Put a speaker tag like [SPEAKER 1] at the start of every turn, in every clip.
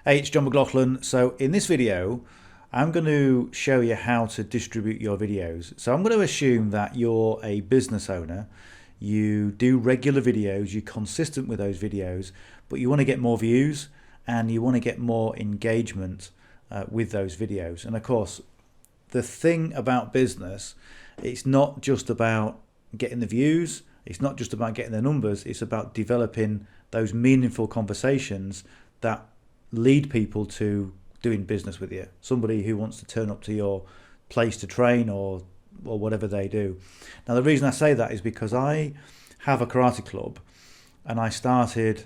[SPEAKER 1] Hey, it's John McLauchlan. So in this video, I'm going to show you how to distribute your videos. So I'm going to assume that you're a business owner, you do regular videos, you're consistent with those videos, but you want to get more views and you want to get more engagement with those videos. And of course, the thing about business, it's not just about getting the views, it's not just about getting the numbers, it's about developing those meaningful conversations that lead people to doing business with you. Somebody who wants to turn up to your place to train or whatever they do. Now the reason I say that is because I have a karate club and I started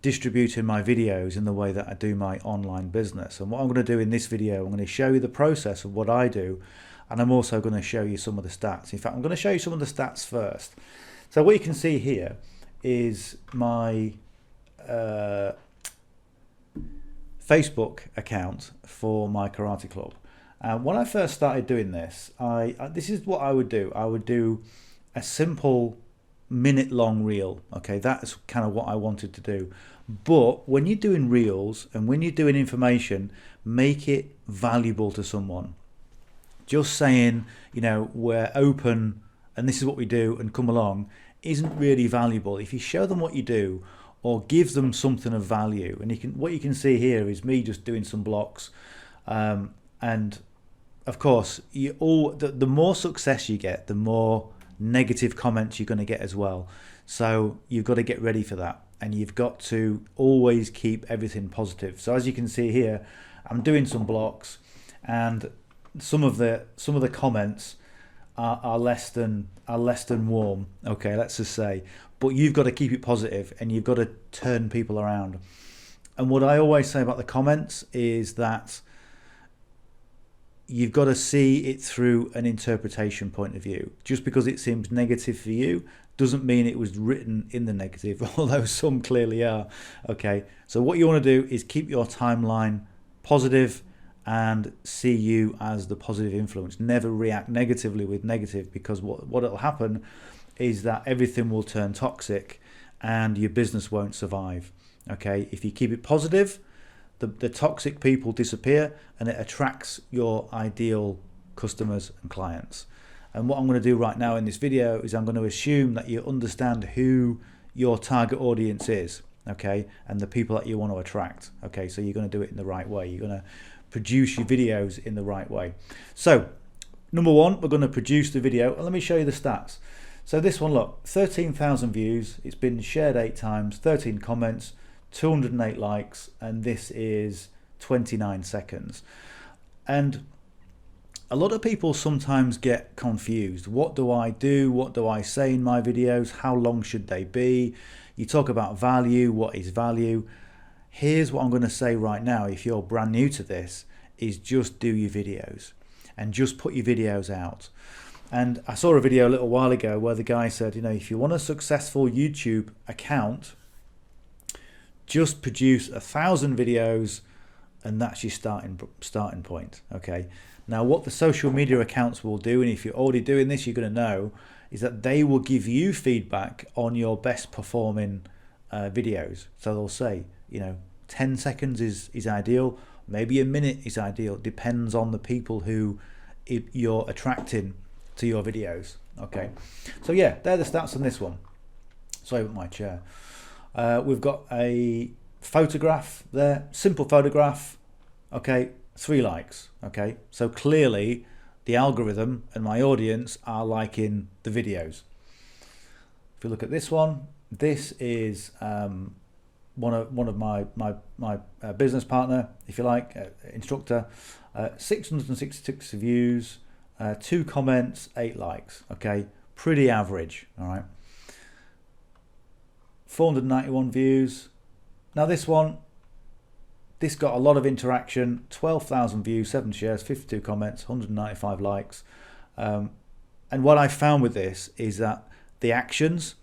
[SPEAKER 1] distributing my videos in the way that I do my online business. And what I'm going to do in this video, I'm going to show you the process of what I do, and I'm also going to show you some of the stats. In fact, I'm going to show you some of the stats first. So what you can see here is my Facebook account for my karate club. When I first started doing this, this is what I would do. I would do a simple minute-long reel. Okay, that's kind of what I wanted to do. But when you're doing reels and when you're doing information, make it valuable to someone. Just saying, you know, we're open and this is what we do and come along isn't really valuable. If you show them what you do, or give them something of value, and what you can see here is me just doing some blocks, and of course the more success you get, the more negative comments you're going to get as well. So you've got to get ready for that, and you've got to always keep everything positive. So as you can see here, I'm doing some blocks, and some of the comments are less than warm. Okay, let's just say. But you've got to keep it positive and you've got to turn people around. And what I always say about the comments is that you've got to see it through an interpretation point of view. Just because it seems negative for you doesn't mean it was written in the negative, although some clearly are. Okay, so what you want to do is keep your timeline positive and see you as the positive influence. Never react negatively with negative, because what will happen is that everything will turn toxic and your business won't survive. Okay, if you keep it positive, the toxic people disappear and it attracts your ideal customers and clients. And what I'm going to do right now in this video is I'm going to assume that you understand who your target audience is, okay, and the people that you want to attract. Okay, so you're going to do it in the right way. You're going to produce your videos in the right way. So number one, we're going to produce the video, and let me show you the stats. So this one, look, 13,000 views, it's been shared 8 times, 13 comments, 208 likes, and this is 29 seconds. And a lot of people sometimes get confused. What do I do? What do I say in my videos? How long should they be? You talk about value. What is value? Here's what I'm going to say right now, if you're brand new to this, is just do your videos and just put your videos out. And I saw a video a little while ago where the guy said, you know, if you want a successful YouTube account, just produce 1,000 videos and that's your starting point. Okay. Now what the social media accounts will do, and if you're already doing this, you're going to know, is that they will give you feedback on your best performing videos. So they'll say, you know, 10 seconds is ideal, maybe a minute is ideal. It depends on the people who you're attracting to your videos. Okay, so yeah, they're the stats on this one. Sorry about my chair. We've got a photograph there, simple photograph. Okay, 3 likes. Okay, so clearly the algorithm and my audience are liking the videos. If you look at this one, this is one of my business partner, if you like, instructor. 666 views, 2 comments, 8 likes. Okay, pretty average. All right, 491 views. Now this got a lot of interaction, 12,000 views, 7 shares, 52 comments, 195 likes. And what I found with this is that the actions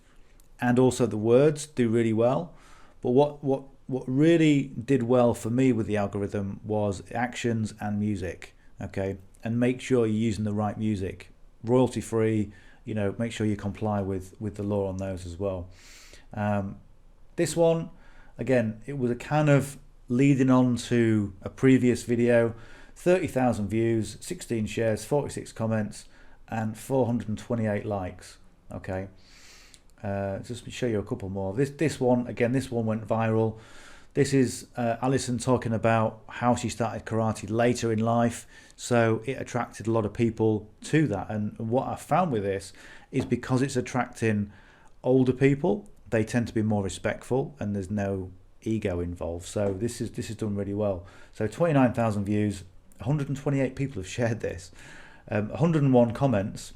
[SPEAKER 1] and also the words do really well. But what really did well for me with the algorithm was actions and music. Okay, and make sure you're using the right music, royalty free. You know, make sure you comply with the law on those as well. This one, again, it was a kind of leading on to a previous video, 30,000 views, 16 shares, 46 comments, and 428 likes. Okay, just to show you a couple more. This one, again, this one went viral. This is Alison talking about how she started karate later in life, so it attracted a lot of people to that. And what I found with this is because it's attracting older people, they tend to be more respectful and there's no ego involved. So this is done really well. So 29,000 views, 128 people have shared this, 101 comments.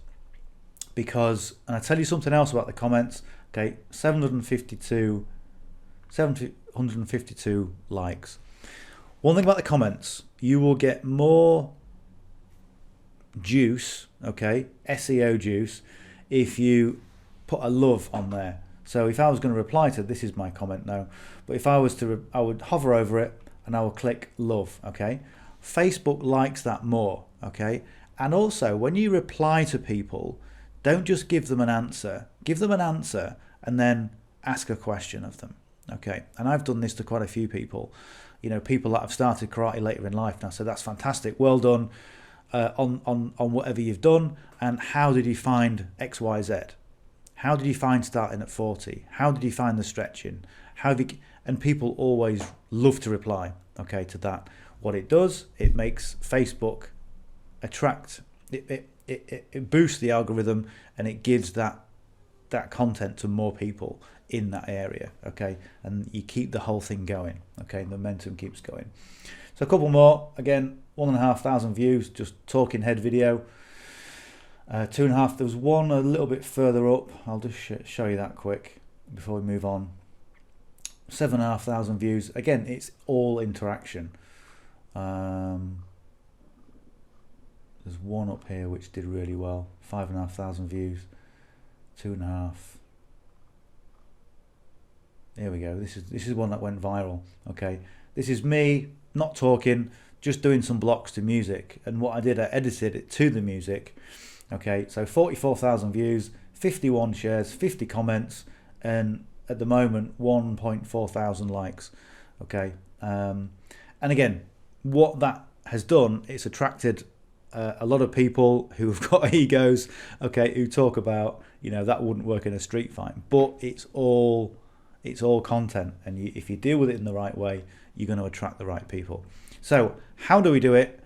[SPEAKER 1] Because, and I tell you something else about the comments. Okay, 752 likes. One thing about the comments, you will get more juice, okay, SEO juice, if you put a love on there. So if I was going to reply to, this is my comment now, but if I was to, I would hover over it and I will click love, okay. Facebook likes that more, okay. And also when you reply to people, don't just give them an answer. Give them an answer and then ask a question of them. Okay, and I've done this to quite a few people. You know, people that have started karate later in life now. So that's fantastic. Well done on whatever you've done. And how did you find X, Y, Z? How did you find starting at 40? How did you find the stretching? How have you? And people always love to reply. Okay, to that. What it does, it makes Facebook attract. It boosts the algorithm and it gives that content to more people in that area, okay, and you keep the whole thing going, okay, the momentum keeps going. So a couple more, again, 1,500 views, just talking head video, 2.5, there was one a little bit further up, I'll just show you that quick before we move on. 7,500 views, again, it's all interaction. There's one up here which did really well, 5,500 views, 2.5. There we go. This is one that went viral. Okay, this is me not talking, just doing some blocks to music. And what I did, I edited it to the music. Okay, so 44,000 views, 51 shares, 50 comments, and at the moment 1.4 thousand likes. Okay, and again, what that has done, it's attracted a lot of people who've got egos, okay, who talk about, you know, that wouldn't work in a street fight, but it's all content, and if you deal with it in the right way, you're going to attract the right people. So how do we do it?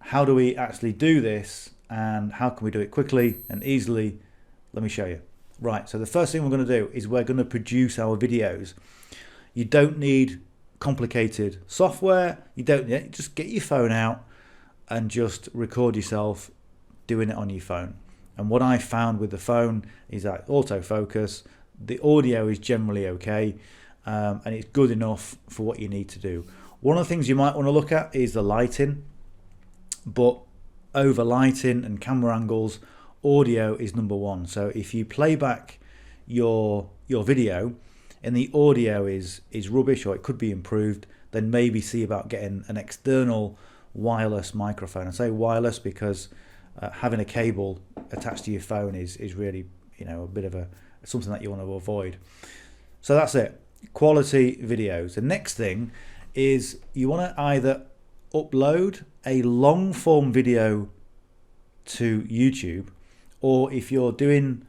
[SPEAKER 1] How do we actually do this, and how can we do it quickly and easily? Let me show you. Right, so the first thing we're going to do is we're going to produce our videos. You don't need complicated software. You don't need, just get your phone out and just record yourself doing it on your phone. And what I found with the phone is that autofocus, the audio is generally okay, and it's good enough for what you need to do. One of the things you might want to look at is the lighting, but over lighting and camera angles, audio is number one. So if you play back your video and the audio is rubbish, or it could be improved, then maybe see about getting an external wireless microphone. I say wireless because having a cable attached to your phone is really, you know, a bit of something that you want to avoid. So that's it. Quality videos. The next thing is you want to either upload a long form video to YouTube, or if you're doing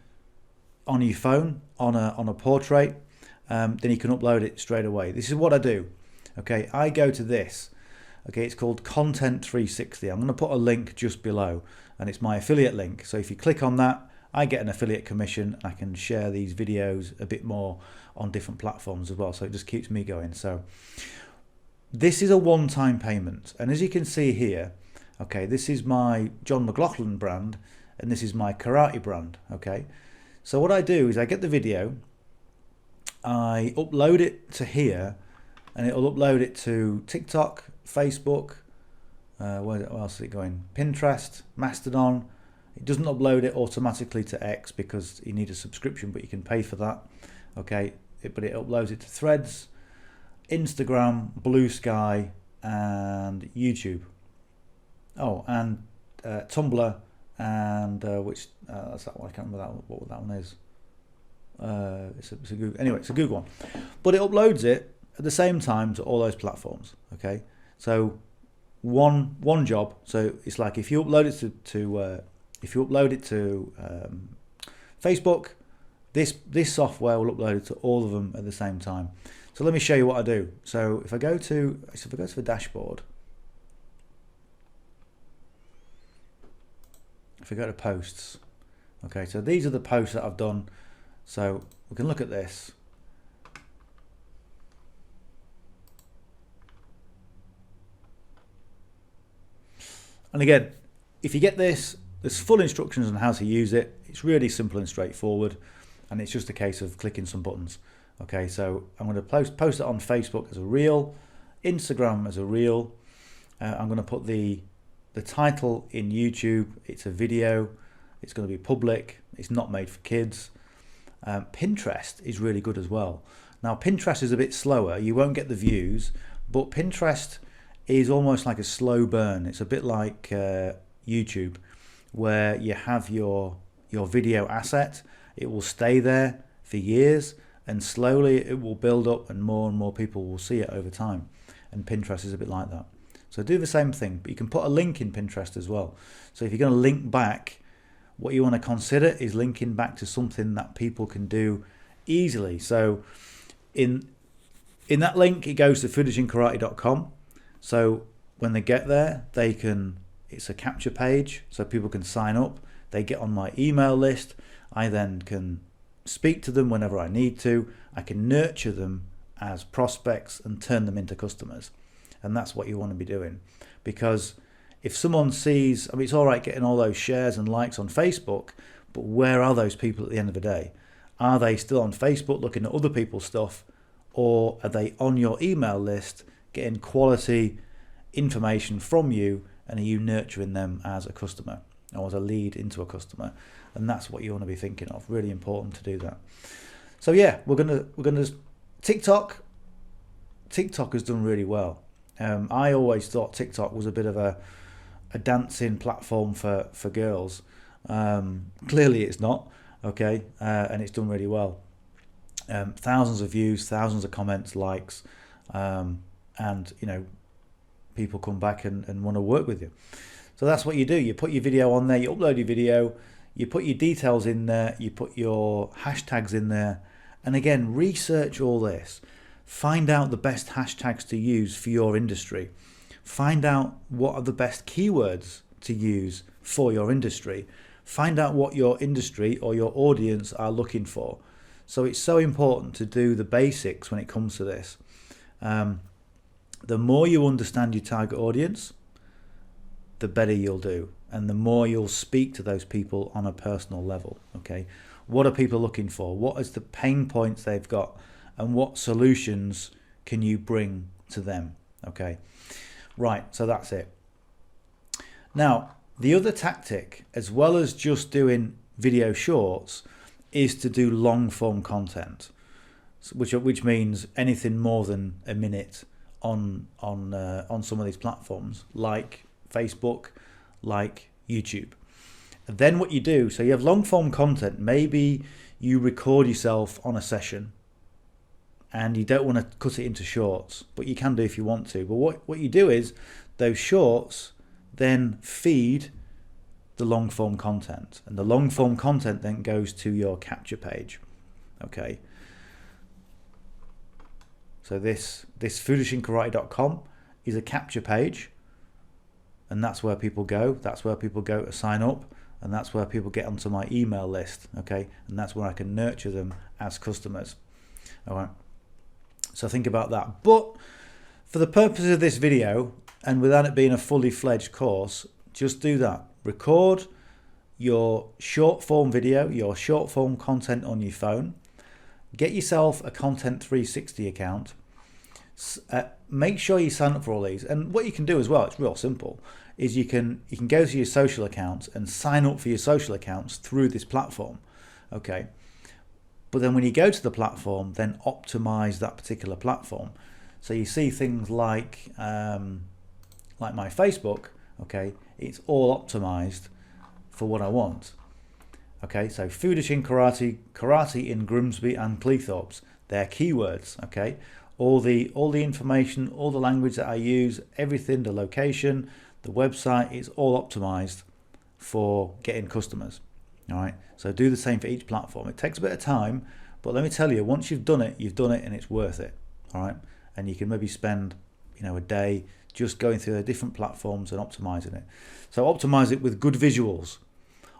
[SPEAKER 1] on your phone on a portrait, then you can upload it straight away. This is what I do. Okay, I go to this. Okay, it's called Content 360. I'm going to put a link just below, and it's my affiliate link. So if you click on that, I get an affiliate commission. I can share these videos a bit more on different platforms as well. So it just keeps me going. So this is a one-time payment. And as you can see here, okay, this is my John McLauchlan brand, and this is my karate brand. Okay, so what I do is I get the video, I upload it to here, and it'll upload it to TikTok, Facebook, where else is it going? Pinterest, Mastodon. It doesn't upload it automatically to X because you need a subscription, but you can pay for that. Okay, but it uploads it to Threads, Instagram, Blue Sky, and YouTube. Oh, and Tumblr, and which that's that one. I can't remember what that one is. It's a Google. Anyway, it's a Google one, but it uploads it at the same time to all those platforms. Okay, so one job. So it's like if you upload it to Facebook, this software will upload it to all of them at the same time. So let me show you what I do. So if I go to the dashboard, if I go to posts, okay, so these are the posts that I've done. So we can look at this. And again, if you get this, there's full instructions on how to use it. It's really simple and straightforward, and it's just a case of clicking some buttons. Okay, so I'm going to post it on Facebook as a reel, Instagram as a reel. I'm going to put the title in YouTube. It's a video. It's going to be public. It's not made for kids. Pinterest is really good as well. Now Pinterest is a bit slower. You won't get the views, but Pinterest is almost like a slow burn. It's a bit like YouTube, where you have your video asset. It will stay there for years, and slowly it will build up, and more people will see it over time. And Pinterest is a bit like that. So do the same thing, but you can put a link in Pinterest as well. So if you're going to link back, what you want to consider is linking back to something that people can do easily. So in that link, it goes to foodishinkarate.com. So when they get there, it's a capture page, so people can sign up. They get on my email list. I then can speak to them whenever I need to. I can nurture them as prospects and turn them into customers. And that's what you want to be doing. Because if someone sees, I mean, it's all right getting all those shares and likes on Facebook, but where are those people at the end of the day? Are they still on Facebook looking at other people's stuff, or are they on your email list getting quality information from you, and are you nurturing them as a customer or as a lead into a customer? And that's what you want to be thinking of. Really important to do that. So yeah, we're gonna TikTok has done really well. I always thought TikTok was a bit of a dancing platform for girls. Clearly it's not, okay, and it's done really well. Thousands of views, thousands of comments, likes, and people come back and want to work with you. So that's what you do. You put your video on there, you upload your video, you put your details in there, you put your hashtags in there, and again, research all this. Find out the best hashtags to use for your industry. Find out what are the best keywords to use for your industry. Find out what your industry or your audience are looking for. So it's so important to do the basics when it comes to this. The more you understand your target audience, the better you'll do, and the more you'll speak to those people on a personal level. Okay, what are people looking for? What is the pain points they've got, and what solutions can you bring to them? Okay, right, so that's it. Now, the other tactic, as well as just doing video shorts, is to do long form content, which means anything more than a minute on some of these platforms like Facebook, like YouTube. And then what you do, so you have long form content. Maybe you record yourself on a session and you don't want to cut it into shorts, but you can do if you want to. But what you do is those shorts then feed the long form content, and the long form content then goes to your capture page. Okay, so this foodishinkarate.com is a capture page, and that's where people go. That's where people go to sign up, and that's where people get onto my email list. Okay, and that's where I can nurture them as customers. All right, so think about that. But for the purpose of this video, and without it being a fully fledged course, just do that. Record your short form video, your short form content on your phone. Get yourself a Content 360 account. Make sure you sign up for all these. And what you can do as well, it's real simple, is you can go to your social accounts and sign up for your social accounts through this platform. Okay. But then when you go to the platform, then optimize that particular platform. So you see things like my Facebook, okay, it's all optimized for what I want. Okay, so Foodish in Karate, Karate in Grimsby and Cleethorpes, they're keywords, okay? all the information, all the language that I use, everything, the location, the website, it's all optimized for getting customers. All right, so do the same for each platform. It takes a bit of time, but let me tell you, once you've done it and it's worth it. All right, and you can maybe spend a day just going through the different platforms and optimizing it. So optimize it with good visuals,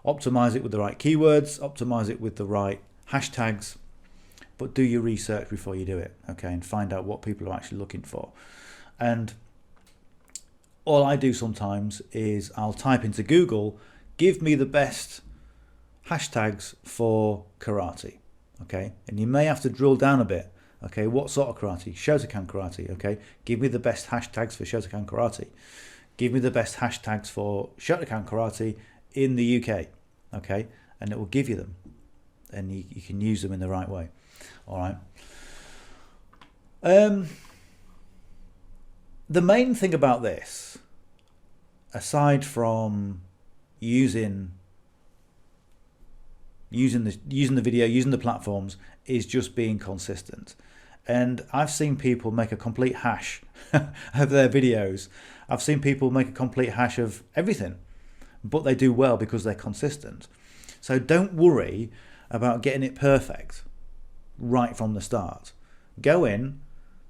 [SPEAKER 1] optimize it with the right keywords, optimize it with the right hashtags, but do your research before you do it, okay, and find out what people are actually looking for. And all I do sometimes is I'll type into Google, give me the best hashtags for karate, okay, and you may have to drill down a bit. Okay, what sort of karate? Shotokan karate, okay? Give me the best hashtags for Shotokan karate. Give me the best hashtags for Shotokan karate in the UK, okay? And it will give you them, and you can use them in the right way, all right? The main thing about this, aside from using the video, using the platforms, is just being consistent. And I've seen people make a complete hash of their videos. I've seen people make a complete hash of everything, but they do well because they're consistent. So don't worry about getting it perfect right from the start. Go in,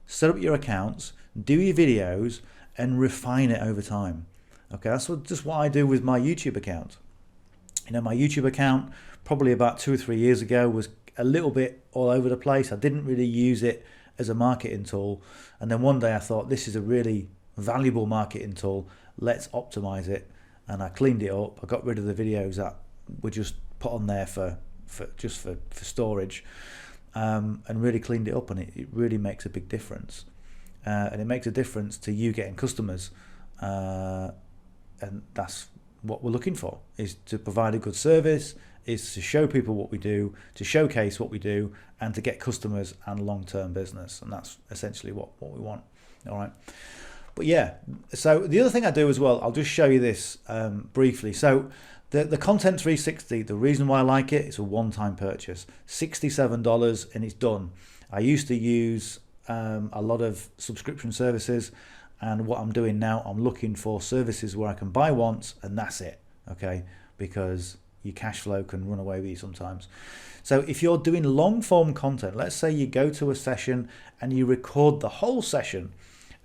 [SPEAKER 1] set up your accounts, do your videos, and refine it over time. Okay, that's just what I do with my YouTube account. My YouTube account probably about 2 or 3 years ago was a little bit all over the place. I didn't really use it as a marketing tool, and then one day I thought, this is a really valuable marketing tool, let's optimize it. And I cleaned it up. I got rid of the videos that were just put on there for storage, and really cleaned it up, and it really makes a big difference, and it makes a difference to you getting customers, and that's what we're looking for, is to provide a good service, is to show people what we do, to showcase what we do, and to get customers and long-term business. And that's essentially what we want. All right. But yeah, so the other thing I do as well, I'll just show you this briefly. So the Content 360, the reason why I like it, it's a one-time purchase, $67, and it's done. I used to use a lot of subscription services, and what I'm doing now, I'm looking for services where I can buy once and that's it, okay? Because your cash flow can run away with you sometimes. So if you're doing long form content, let's say you go to a session and you record the whole session,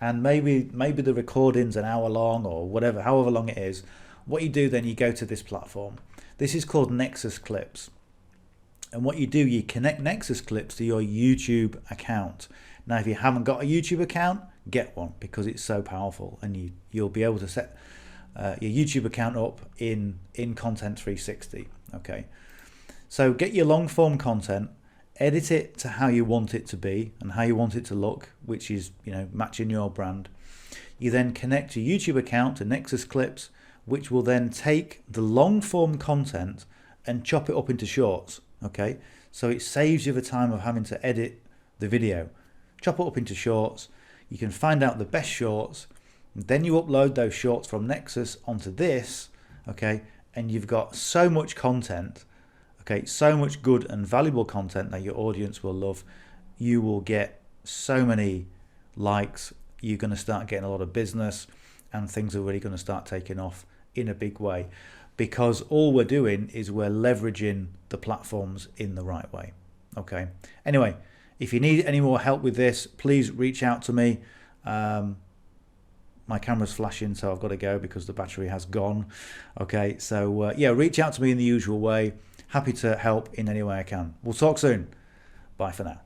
[SPEAKER 1] and maybe the recording's an hour long or whatever, however long it is, what you do then, you go to this platform. This is called Nexus Clips. And what you do, you connect Nexus Clips to your YouTube account. Now, if you haven't got a YouTube account, get one, because it's so powerful, and you'll be able to set your YouTube account up in Content 360. Okay, so get your long form content, edit it to how you want it to be and how you want it to look, which is matching your brand. You then connect your YouTube account to Nexus Clips, which will then take the long form content and chop it up into shorts. Okay, so it saves you the time of having to edit the video. Chop it up into shorts. You can find out the best shorts, then you upload those shorts from Nexus onto this, okay, and you've got so much content, okay, so much good and valuable content that your audience will love. You will get so many likes, you're going to start getting a lot of business, and things are really going to start taking off in a big way, because all we're doing is we're leveraging the platforms in the right way. Okay, anyway, if you need any more help with this, please reach out to me. My camera's flashing, so I've got to go because the battery has gone. Okay, so yeah, reach out to me in the usual way. Happy to help in any way I can. We'll talk soon. Bye for now.